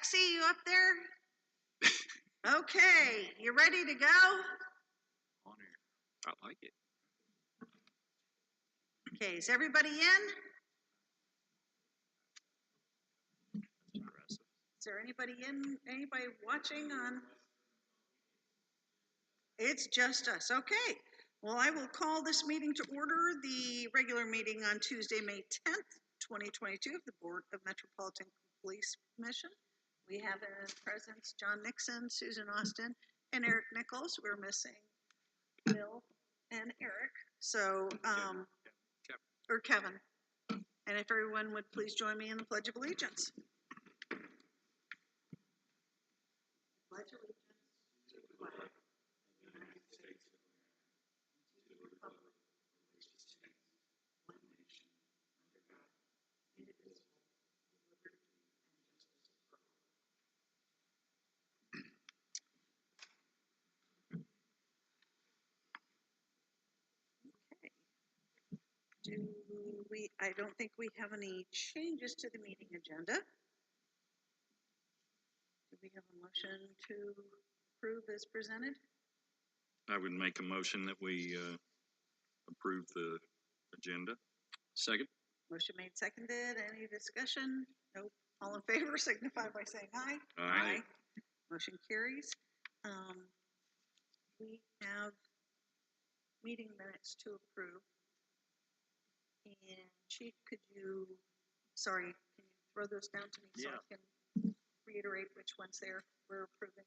see you up there? Okay, you ready to go? On air. I like it. Okay, is everybody in? Impressive. Is there anybody watching on? It's just us. Okay. Well, I will call this meeting to order, the regular meeting on Tuesday, May 10th, 2022 of the Board of Metropolitan Police Commission. We have in presence John Nixon, Susan Austin, and Eric Nichols. We're missing Bill and Eric. So, or Kevin. And if everyone would please join me in the Pledge of Allegiance. Pledge allegiance to the flag of the United States of America, to the republic for which it stands, one nation, under God, indivisible, with liberty and justice for all. Okay. I don't think we have any changes to the meeting agenda. Do we have a motion to approve as presented? I would make a motion that we approve the agenda. Second. Motion made, seconded. Any discussion? Nope. All in favor signify by saying aye. Aye. Motion carries. We have meeting minutes to approve. And Chief, can you throw those down to me so I can reiterate which ones we're approving?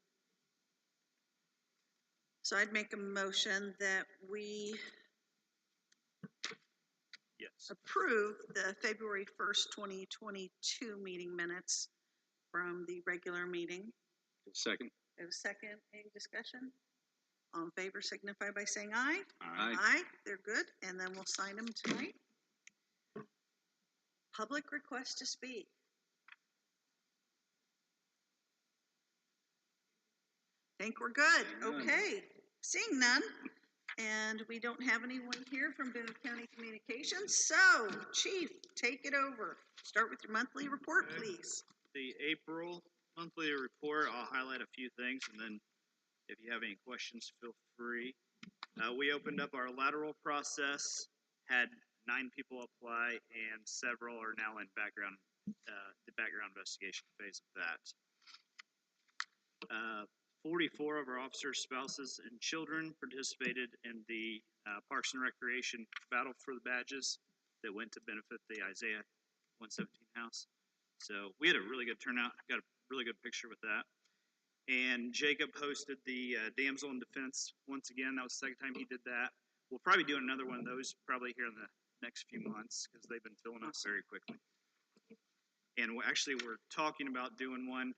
So I'd make a motion that we approve the February 1st, 2022 meeting minutes from the regular meeting. Second. Second, any discussion? All in favor signify by saying aye. Aye. Aye, they're good, and then we'll sign them tonight. Public request to speak. Think we're good. Okay, seeing none. And we don't have anyone here from Boone County Communications. So, Chief, take it over. Start with your monthly report, please. The April monthly report, I'll highlight a few things, and then if you have any questions, feel free. We opened up our lateral process, had 9 people apply, and several are now in the background investigation phase of that. 44 of our officers' spouses and children participated in the Parks and Recreation Battle for the Badges that went to benefit the Isaiah 117 house. So we had a really good turnout. Got a really good picture with that. And Jacob hosted the Damsel in Defense once again. That was the second time he did that. We'll probably do another one of those probably here in the next few months because they've been filling up very quickly. And we're talking about doing one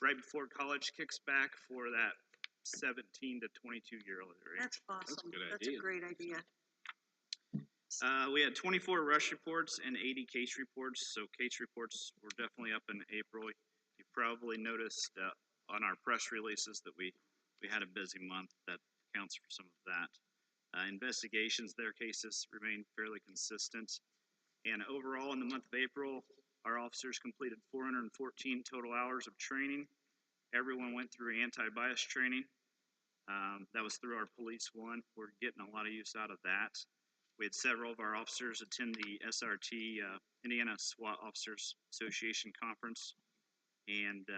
right before college kicks back for that 17 to 22-year-old area. That's awesome. That's a great idea. We had 24 rush reports and 80 case reports. So case reports were definitely up in April. You probably noticed on our press releases that we had a busy month. That accounts for some of that. Investigations, their cases remain fairly consistent. And overall, in the month of April, our officers completed 414 total hours of training. Everyone went through anti-bias training. That was through our Police One. We're getting a lot of use out of that. We had several of our officers attend the SRT, Indiana SWAT Officers Association Conference. And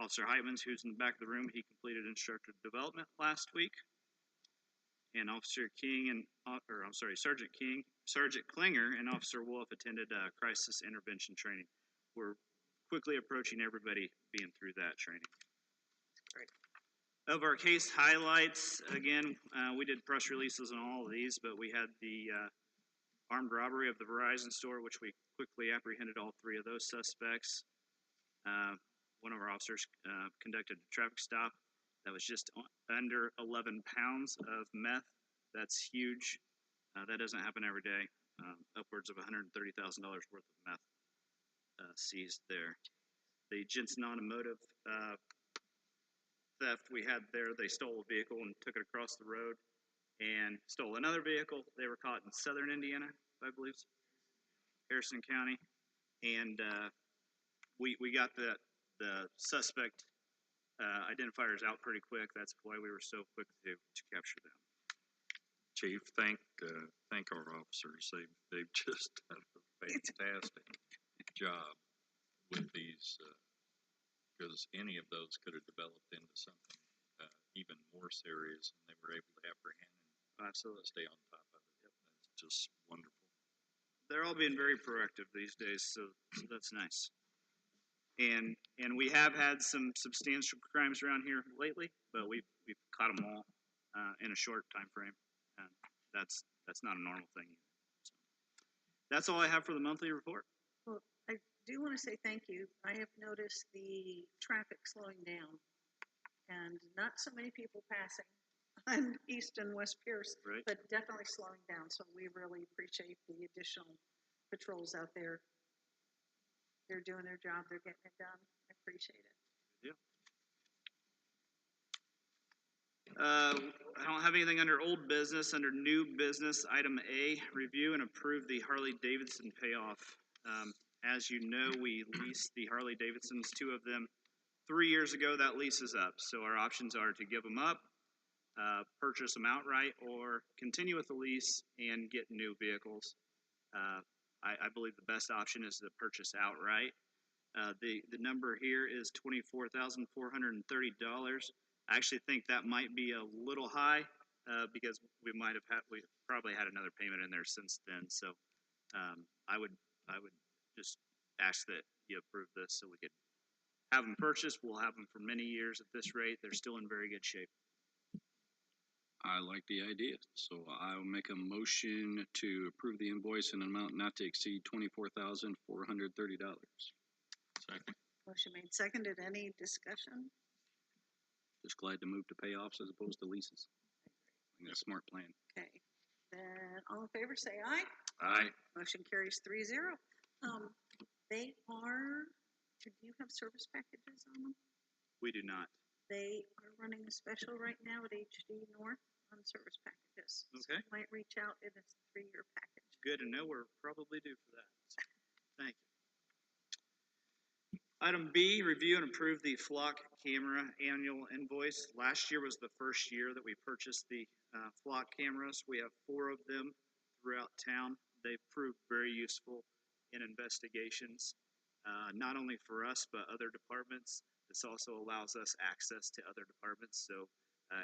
Officer Heitmans, who's in the back of the room, he completed instructor development last week. And Sergeant Klinger and Officer Wolf attended crisis intervention training. We're quickly approaching everybody being through that training. Great. Of our case highlights, again, we did press releases on all of these, but we had the armed robbery of the Verizon store, which we quickly apprehended all 3 of those suspects. One of our officers conducted a traffic stop that was just under 11 pounds of meth. That's huge. That doesn't happen every day. Upwards of $130,000 worth of meth seized there. The Jensen Automotive theft we had there, they stole a vehicle and took it across the road and stole another vehicle. They were caught in southern Indiana, I believe, Harrison County. And we got the suspect identifiers out pretty quick. That's why we were so quick to capture them. Chief, thank our officers. They've just done a fantastic job with these, because any of those could have developed into something even more serious, and they were able to apprehend and Absolutely. stay on top of it. Yep, that's just wonderful. They're all being very proactive these days, so that's nice. And we have had some substantial crimes around here lately, but we've caught them all in a short time frame, and that's not a normal thing either. So that's all I have for the monthly report. Well, I do want to say thank you. I have noticed the traffic slowing down and not so many people passing on East and West Pierce, Right. but definitely slowing down. So we really appreciate the additional patrols out there. They're doing their job. They're getting it done. I appreciate it. I don't have anything under old business. Under new business, item A, review and approve the Harley Davidson payoff. As you know, we leased the Harley Davidsons, 2 of them, 3 years ago. That lease is up, so our options are to give them up, purchase them outright, or continue with the lease and get new vehicles. I believe the best option is to purchase outright. The number here is $24,430. I actually think that might be a little high because we probably had another payment in there since then. So I would just ask that you approve this so we could have them purchased. We'll have them for many years at this rate. They're still in very good shape. I like the idea, so I will make a motion to approve the invoice in an amount not to exceed $24,430. Second. Motion made, seconded. Any discussion? Just glad to move to payoffs as opposed to leases. I think that's a smart plan. Okay. Then all in favor, say aye. Aye. Motion carries 3-0. They are, do you have service packages on them? We do not. They are running a special right now at HD North on service packages. So Okay. you might reach out, and it's a 3-year package. Good to know. We're probably due for that. So, thank you. Item B, review and approve the Flock camera annual invoice. Last year was the first year that we purchased the Flock cameras. We have 4 of them throughout town. They've proved very useful in investigations, not only for us, but other departments. This also allows us access to other departments. So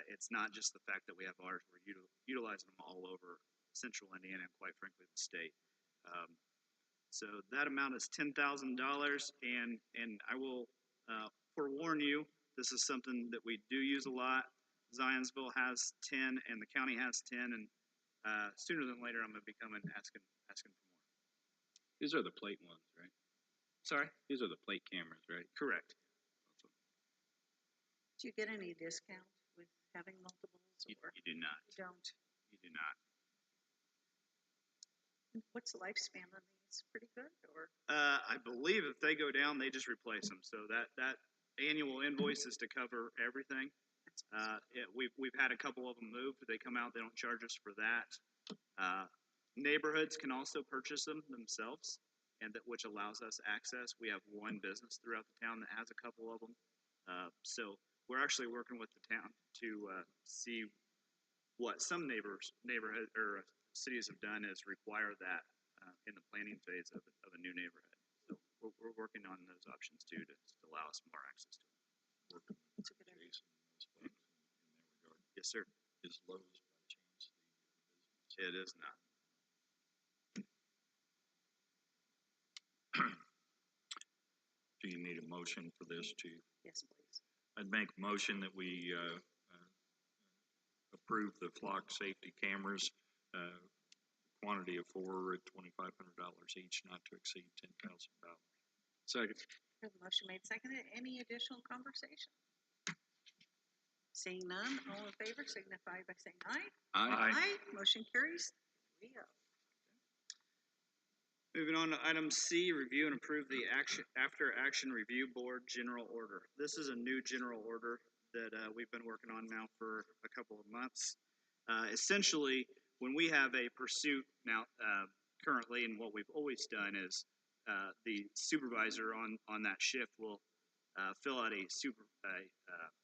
it's not just the fact that we have ours, we're utilizing them all over central Indiana and quite frankly the state. So that amount is $10,000, and I will forewarn you, this is something that we do use a lot. Zionsville has 10, and the county has 10, and sooner than later, I'm going to be asking for more. These are the plate ones, right? Sorry? These are the plate cameras, right? Correct. Do you get any discount with having multiples? You Or do not. you don't? You do not. What's the lifespan on these? Pretty good, or? I believe if they go down, they just replace them. So that annual invoice is to cover everything. We've had a couple of them moved. They come out, they don't charge us for that. Neighborhoods can also purchase them themselves, and which allows us access. We have one business throughout the town that has a couple of them. So we're actually working with the town to see what some neighborhood or cities have done is require that in the planning phase of a new neighborhood. So we're working on those options too to allow us more access to them. Working with It's a good idea. Jason and those folks in that regard. Yes, sir. Is Lowe's by chance the business? It is not. Do you need a motion for this, Chief? Yes, please. I'd make a motion that we approve the Flock safety cameras, quantity of 4 at $2,500 each, not to exceed $10,000. Second. We have a motion made, seconded. Any additional conversation? Seeing none, all in favor signify by saying aye. Aye. Motion carries 3-0. Moving on to item C, review and approve the after action review board general order. This is a new general order that we've been working on now for a couple of months. Essentially, when we have a pursuit now, currently, and what we've always done is the supervisor on that shift will fill out a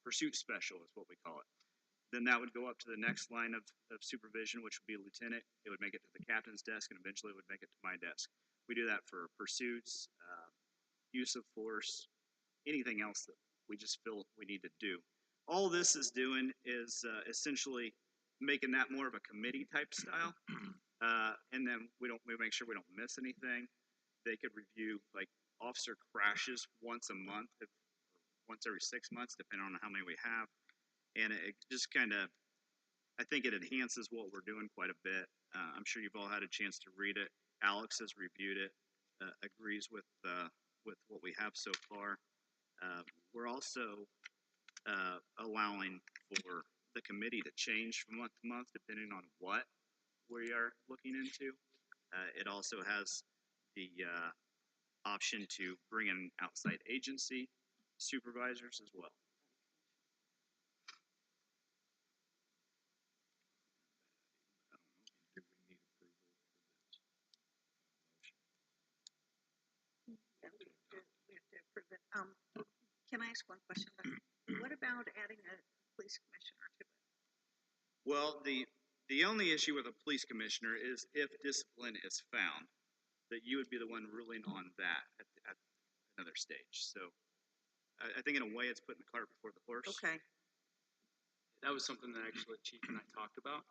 pursuit special is what we call it. Then that would go up to the next line of supervision, which would be a lieutenant. It would make it to the captain's desk, and eventually it would make it to my desk. We do that for pursuits, use of force, anything else that we just feel we need to do. All this is doing is essentially making that more of a committee type style, and then we make sure we don't miss anything. They could review like officer crashes once a month, once every 6 months, depending on how many we have. And it just kind of, I think it enhances what we're doing quite a bit. I'm sure you've all had a chance to read it. Alex has reviewed it, agrees with what we have so far. We're also allowing for the committee to change from month to month depending on what we are looking into. It also has the option to bring in outside agency supervisors as well. Do we need approval for this motion? Yeah, we have to approve it. Can I ask one question? What about adding a police commissioner to it? Well, the only issue with a police commissioner is if discipline is found, that you would be the one ruling on that at another stage. So I think in a way it's putting the cart before the horse. Okay, That was something that actually Chief and I talked about.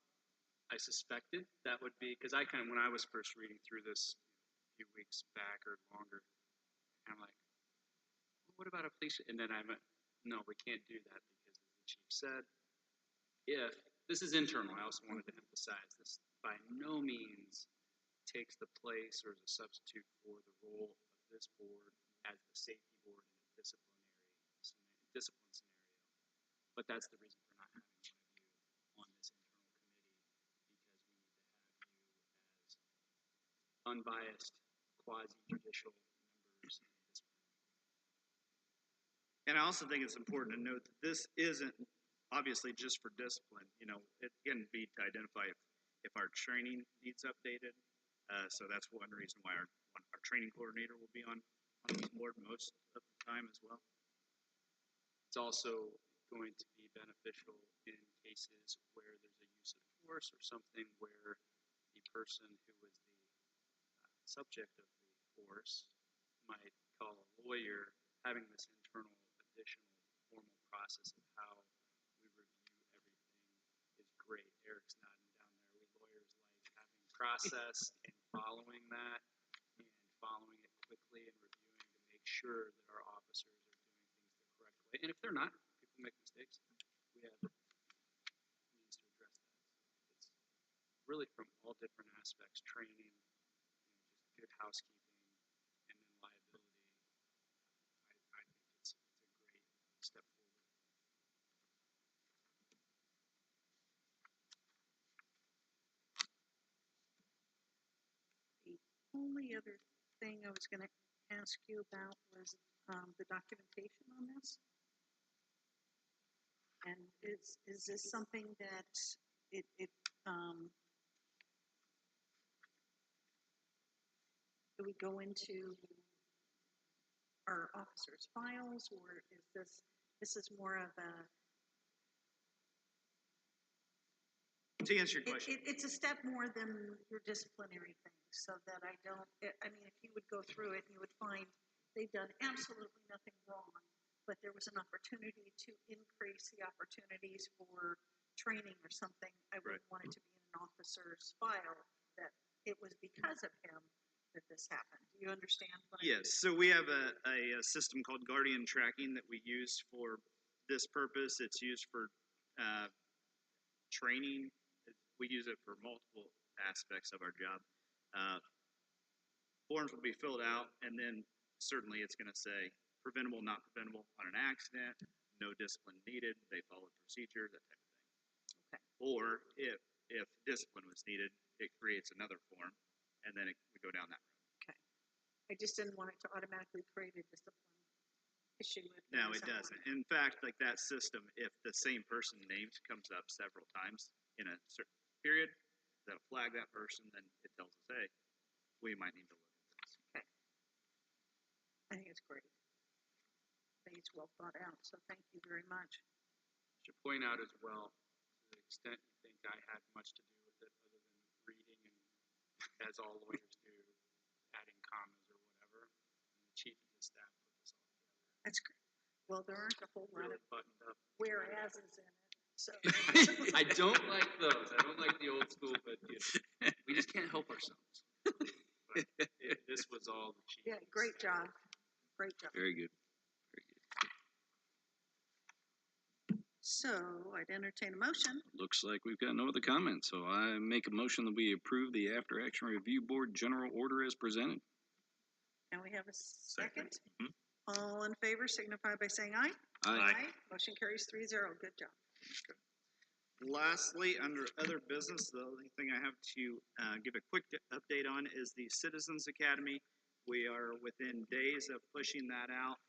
I suspected that would be, because when I was first reading through this a few weeks back or longer, I'm like, well, what about a police? And then I went, no, we can't do that because as the Chief said, if, this is internal, I also wanted to emphasize this, by no means takes the place or is a substitute for the role of this board as the safety board in a discipline scenario. But that's the reason for not having one of you on this internal committee, because we need to have you as unbiased, quasi-judicial members of this board. And I also think it's important to note that this isn't obviously just for discipline. You know, it can be to identify if our training needs updated. So that's one reason why our training coordinator will be on this board most of the time as well. It's also going to be beneficial in cases where there's a use of force or something where the person who was the subject of the force might call a lawyer. Having this internal additional formal process of how we review everything is great. Eric's nodding down there. We lawyers like having process and following that and following it quickly and reviewing to make sure that our officers are doing things the correct way. And if they're not, people make mistakes. We have means to address that. It's really from all different aspects, training, just good housekeeping, and then liability. I think it's a great step forward. the only other thing I was gonna ask you about was, the documentation on this. And is this something that it would go into our officers' files, or is this is more of a, To answer your question, it's a step more than your disciplinary thing, so that I mean, if you would go through it, you would find they've done absolutely nothing wrong, but there was an opportunity to increase the opportunities for training or something. I wouldn't want it to be in an officer's file that it was because of him that this happened. Do you understand what I mean? yes. So we have a system called Guardian Tracking that we use for this purpose. It's used for training. We use it for multiple aspects of our job. Forms will be filled out, and then certainly it's going to say preventable, not preventable on an accident, no discipline needed, they followed procedure, that type of thing. Okay. Or if discipline was needed, it creates another form, and then we go down that road. I just didn't want it to automatically create a discipline issue. No, it doesn't. In fact, like that system, if the same person named comes up several times in a certain period, that'll flag that person, then it tells us, hey, we might need to look at this. is great. I think it's well thought out, so thank you very much. Should point out as well, to the extent you think I had much to do with it, other than reading and, as all lawyers do, adding commas or whatever, and the chief and his staff put this all together. That's great. Well, there aren't a whole lot Really of buttoned up. whereases in it, so. I don't like those. I don't like the old school, but you know, we just can't help ourselves. But this was all the chief. Yeah, great job. Great job. Very good. So I'd entertain a motion. Looks like we've got no other comments, so I make a motion that we approve the After Action Review Board General Order as presented. And we have a second. Mhm. All in favor signify by saying aye. Aye. Motion carries 3-0. Good job. Lastly, under other business, the only thing I have to give a quick update on is the Citizens Academy. We are within days of pushing that out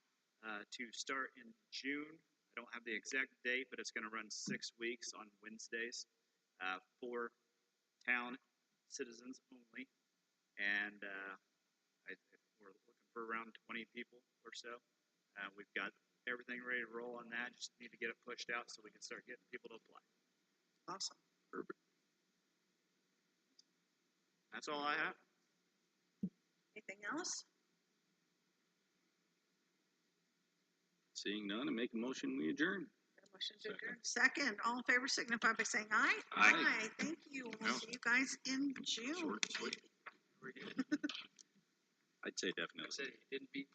to start in June. I don't have the exact date, but it's going to run 6 weeks on Wednesdays for town citizens only. And we're looking for around 20 people or so. We've got everything ready to roll on that. Just need to get it pushed out so we can start getting people to apply. Awesome. That's all I have. Anything else? Seeing none, I make a motion, we adjourn. Got a motion to adjourn. Second, all in favor signify by saying aye. Aye. Thank you. We'll Yeah. see you guys in June. Short and sweet. I'd say definitely. I said he didn't beat